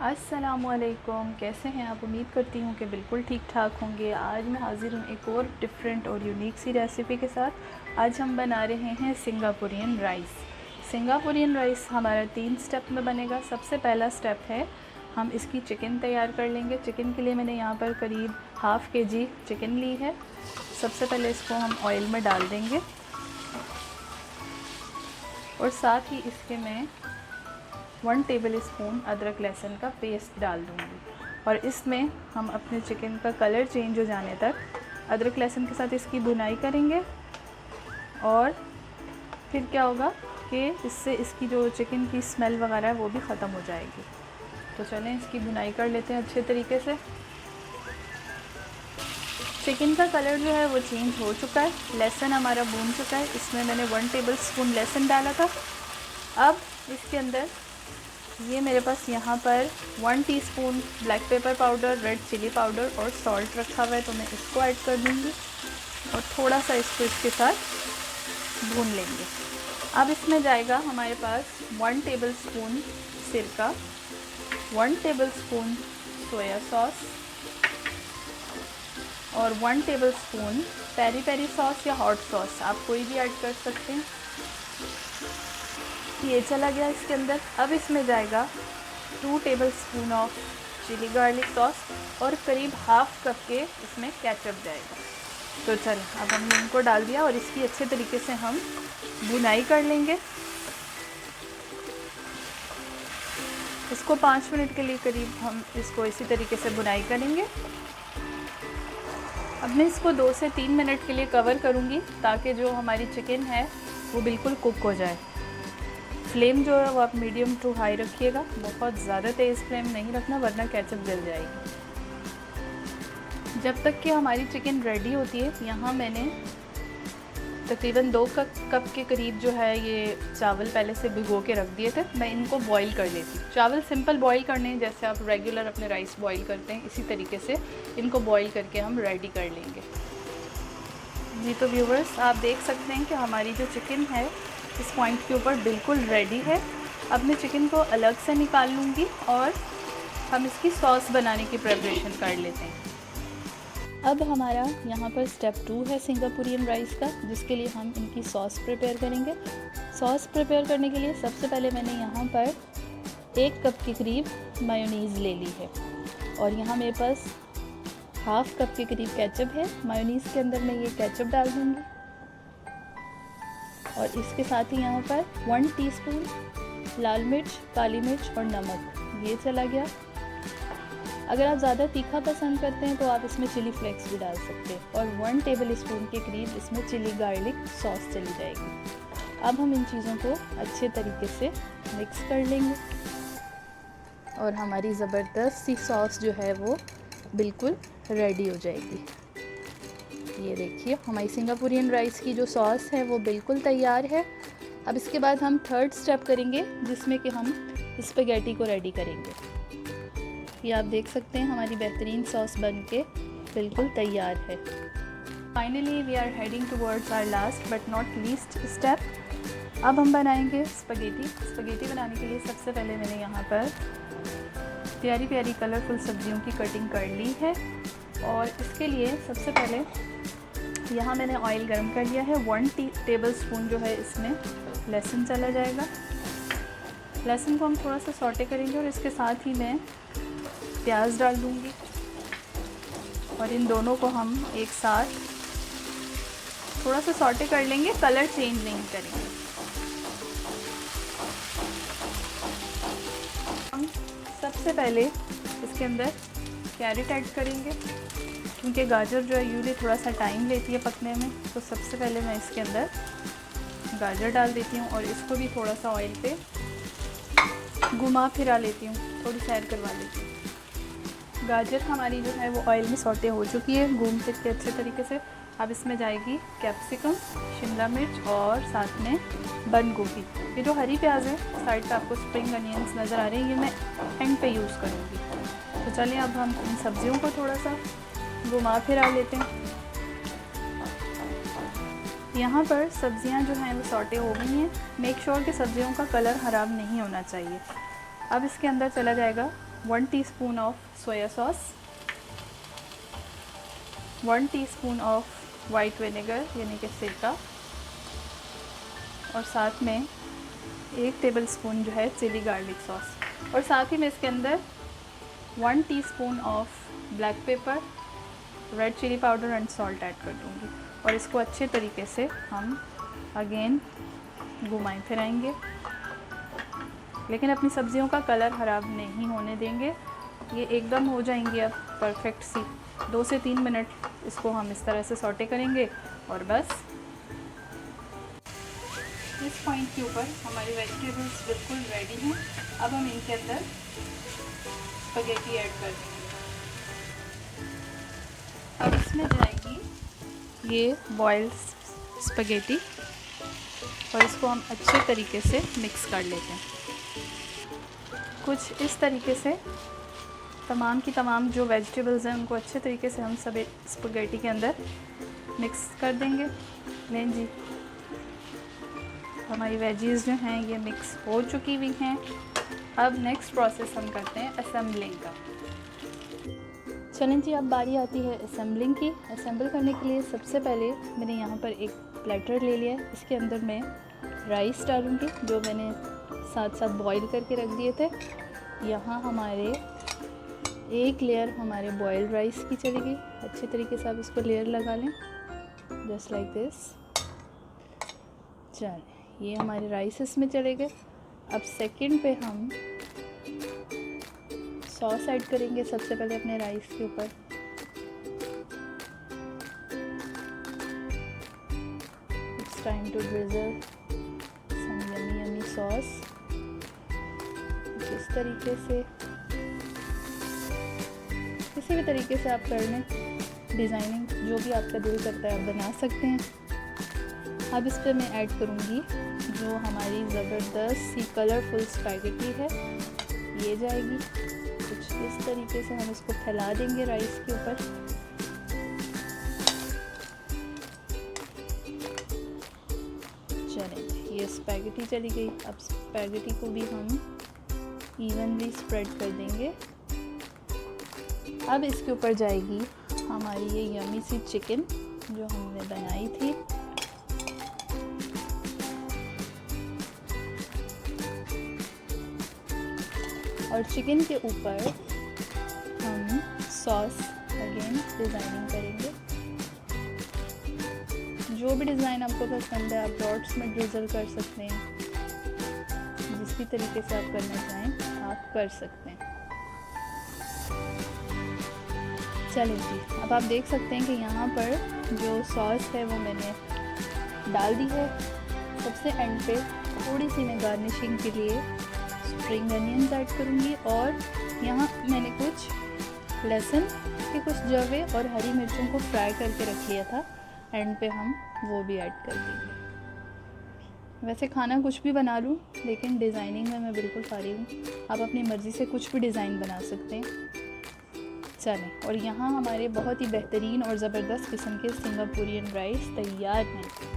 अस्सलामुअलैकुम, कैसे हैं आप? उम्मीद करती हूँ कि बिल्कुल ठीक ठाक होंगे। आज मैं हाज़िर हूँ एक और डिफरेंट और यूनिक सी रेसिपी के साथ। आज हम बना रहे हैं सिंगापुरियन राइस। सिंगापुरियन राइस हमारा 3 स्टेप में बनेगा। सबसे पहला स्टेप है हम इसकी चिकन तैयार कर लेंगे। चिकन के लिए मैंने यहाँ पर करीब हाफ़ kg चिकन ली है। सबसे पहले इसको हम ऑयल में डाल देंगे और साथ ही इसके मैं 1 टेबल स्पून अदरक लहसुन का पेस्ट डाल दूँगी और इसमें हम अपने चिकन का कलर चेंज हो जाने तक अदरक लहसुन के साथ इसकी भुनाई करेंगे। और फिर क्या होगा कि इससे इसकी जो चिकन की स्मेल वगैरह है वो भी ख़त्म हो जाएगी। तो चलें इसकी भुनाई कर लेते हैं अच्छे तरीके से। चिकन का कलर जो है वो चेंज हो चुका है, लहसुन हमारा भून चुका है। इसमें मैंने 1 टेबल स्पून लहसुन डाला था। अब इसके अंदर ये मेरे पास यहाँ पर 1 teaspoon black pepper powder, red chilli powder और सॉल्ट रखा हुआ है, तो मैं इसको ऐड कर दूँगी और थोड़ा सा इसको इसके साथ भून लेंगे। अब इसमें जाएगा हमारे पास 1 टेबल स्पून सिरका, 1 टेबल स्पून सोया सॉस और 1 tablespoon peri peri sauce या हॉट सॉस, आप कोई भी ऐड कर सकते हैं। ये चला गया इसके अंदर। अब इसमें जाएगा 2 tablespoon of chilli garlic sauce और करीब हाफ़ कप के इसमें केचप जाएगा। तो चल अब हमने इनको डाल दिया और इसकी अच्छे तरीके से हम भुनाई कर लेंगे। इसको 5 मिनट के लिए करीब हम इसको इसी तरीके से भुनाई करेंगे। अब मैं इसको 2 से 3 मिनट के लिए कवर करूँगी ताकि जो हमारी चिकन है वो बिल्कुल कुक हो जाए। फ्लेम जो है वो आप मीडियम टू हाई रखिएगा, बहुत ज़्यादा तेज़ फ्लेम नहीं रखना वरना केचप जल जाएगी। जब तक कि हमारी चिकन रेडी होती है, यहाँ मैंने तकरीबन 2 कप के करीब जो है ये चावल पहले से भिगो के रख दिए थे। मैं इनको बॉईल कर लेती हूँ। चावल सिंपल बॉईल करने हैं, जैसे आप रेगुलर अपने राइस बॉईल करते हैं, इसी तरीके से इनको बॉईल करके हम रेडी कर लेंगे। जी तो व्यूवर्स, आप देख सकते हैं कि हमारी जो चिकन है इस पॉइंट के ऊपर बिल्कुल रेडी है। अब मैं चिकन को अलग से निकाल लूँगी और हम इसकी सॉस बनाने की प्रिपरेशन कर लेते हैं। अब हमारा यहाँ पर स्टेप 2 है सिंगापुरियन राइस का, जिसके लिए हम इनकी सॉस प्रिपेयर करेंगे। सॉस प्रिपेयर करने के लिए सबसे पहले मैंने यहाँ पर 1 कप के करीब मायोनीज़ ले ली है और यहाँ मेरे पास हाफ़ कप के करीब केचप है। मायोनीज़ के अंदर मैं ये केचप डाल दूँगी और इसके साथ ही यहाँ पर 1 टीस्पून लाल मिर्च, काली मिर्च और नमक, ये चला गया। अगर आप ज़्यादा तीखा पसंद करते हैं तो आप इसमें चिली फ्लेक्स भी डाल सकते हैं और 1 टेबल स्पून के करीब इसमें चिली गार्लिक सॉस चली जाएगी। अब हम इन चीज़ों को अच्छे तरीके से मिक्स कर लेंगे और हमारी ज़बरदस्त सी सॉस जो है वो बिल्कुल रेडी हो जाएगी। ये देखिए हमारी सिंगापुरियन राइस की जो सॉस है वो बिल्कुल तैयार है। अब इसके बाद हम 3rd स्टेप करेंगे, जिसमें कि हम स्पैगेटी को रेडी करेंगे। ये आप देख सकते हैं हमारी बेहतरीन सॉस बनके बिल्कुल तैयार है। Finally we are heading towards our last but not least step. अब हम बनाएंगे स्पैगेटी। स्पैगेटी बनाने के लिए सबसे पहले मैंने यहाँ पर प्यारी प्यारी कलरफुल सब्जियों की कटिंग कर ली है और इसके लिए सबसे पहले यहाँ मैंने ऑयल गरम कर लिया है। 1 टेबल स्पून जो है इसमें लहसुन चला जाएगा। लहसुन को हम थोड़ा सा सौटे करेंगे और इसके साथ ही मैं प्याज डाल दूँगी और इन दोनों को हम एक साथ थोड़ा सा सौटे कर लेंगे, कलर चेंज नहीं करेंगे। हम सबसे पहले इसके अंदर कैरेट ऐड करेंगे क्योंकि गाजर जो है यूजली थोड़ा सा टाइम लेती है पकने में, तो सबसे पहले मैं इसके अंदर गाजर डाल देती हूँ और इसको भी थोड़ा सा ऑयल पे घुमा फिरा लेती हूँ, थोड़ी सैर करवा लेती हूँ। गाजर हमारी जो है वो ऑयल में सौटे हो चुकी है घूम फिर के अच्छे तरीके से। अब इसमें जाएगी कैप्सिकम, शिमला मिर्च और साथ में बंद गोभी। ये जो हरी प्याज है साइड पे आपको स्प्रिंग अनियंस नज़र आ रहे हैं, ये मैं एंड पे यूज़ करूँगी। तो चलिए अब हम इन सब्जियों को थोड़ा सा घुमा फिरा लेते हैं। यहाँ पर सब्जियाँ जो हैं वो सौटे हो गई हैं। मेक श्योर कि सब्जियों का कलर ख़राब नहीं होना चाहिए। अब इसके अंदर चला जाएगा 1 teaspoon of soya sauce, 1 teaspoon of white vinegar यानी कि सिरका, और साथ में 1 टेबलस्पून जो है चिली गार्लिक सॉस, और साथ ही मैं इसके अंदर 1 teaspoon of black pepper, red chilli powder and salt add कर दूँगी। और इसको अच्छे तरीके से हम अगेन घुमाएं फिराएंगे, लेकिन अपनी सब्जियों का कलर ख़राब नहीं होने देंगे। ये एकदम हो जाएंगी अब परफेक्ट सी। 2 से 3 मिनट इसको हम इस तरह से सौटे करेंगे और बस। इस पॉइंट के ऊपर हमारी वेजिटेबल्स बिल्कुल रेडी हैं। अब हम इनके अंदर स्पगेटी ऐड कर देंगे। अब इसमें जाएगी ये बॉइल्ड स्पगेटी और इसको हम अच्छे तरीके से मिक्स कर लेते हैं। कुछ इस तरीके से तमाम की तमाम जो वेजिटेबल्स हैं उनको अच्छे तरीके से हम सब स्पगेटी के अंदर मिक्स कर देंगे। लें जी, हमारी वेजीज़ जो हैं ये मिक्स हो चुकी हुई हैं। अब नेक्स्ट प्रोसेस हम करते हैं असेंबलिंग का। चलें जी, अब बारी आती है असेंबलिंग की। असेंबल करने के लिए सबसे पहले मैंने यहाँ पर एक प्लेटर ले लिया है। इसके अंदर मैं राइस डालूँगी जो मैंने साथ साथ बॉईल करके रख दिए थे। यहाँ हमारे एक लेयर हमारे बॉइल्ड राइस की चलेगी। अच्छे तरीके से आप इसको लेयर लगा लें, जस्ट लाइक दिस। चलें, ये हमारे राइस इसमें चले गए। अब सेकंड पे हम सॉस ऐड करेंगे सबसे पहले अपने राइस के ऊपर। It's time to drizzle some yummy yummy sauce. इस तरीके से किसी भी तरीके से आप कर लें, डिज़ाइनिंग जो भी आपका दिल करता है आप बना सकते हैं। अब इस पर मैं ऐड करूँगी जो हमारी ज़बरदस्त सी कलरफुल स्पैगेटी है, ये जाएगी। कुछ इस तरीके से हम इसको फैला देंगे राइस के ऊपर। चलें, ये स्पैगेटी चली गई। अब स्पैगेटी को भी हम इवनली स्प्रेड कर देंगे। अब इसके ऊपर जाएगी हमारी ये यमी सी चिकन जो हमने बनाई थी। और चिकन के ऊपर हम सॉस अगेन डिज़ाइनिंग करेंगे। जो भी डिज़ाइन आपको पसंद है आप डॉट्स में ड्रिजल कर सकते हैं। जिस भी तरीके से आप करना चाहें आप कर सकते हैं। चलिए जी, अब आप देख सकते हैं कि यहाँ पर जो सॉस है वो मैंने डाल दी है। सबसे एंड पे थोड़ी सी मैं गार्निशिंग के लिए स्प्रिंग अनियंस ऐड करूँगी। और यहाँ मैंने कुछ लहसुन के कुछ जवे और हरी मिर्चों को फ्राई करके रख लिया था। एंड पे हम वो भी ऐड कर देंगे। वैसे खाना कुछ भी बना लूँ, लेकिन डिज़ाइनिंग में मैं बिल्कुल फारिग हूँ। आप अपनी मर्ज़ी से कुछ भी डिज़ाइन बना सकते हैं। चलें, और यहाँ हमारे बहुत ही बेहतरीन और ज़बरदस्त किस्म के सिंगापुरियन राइस तैयार हैं।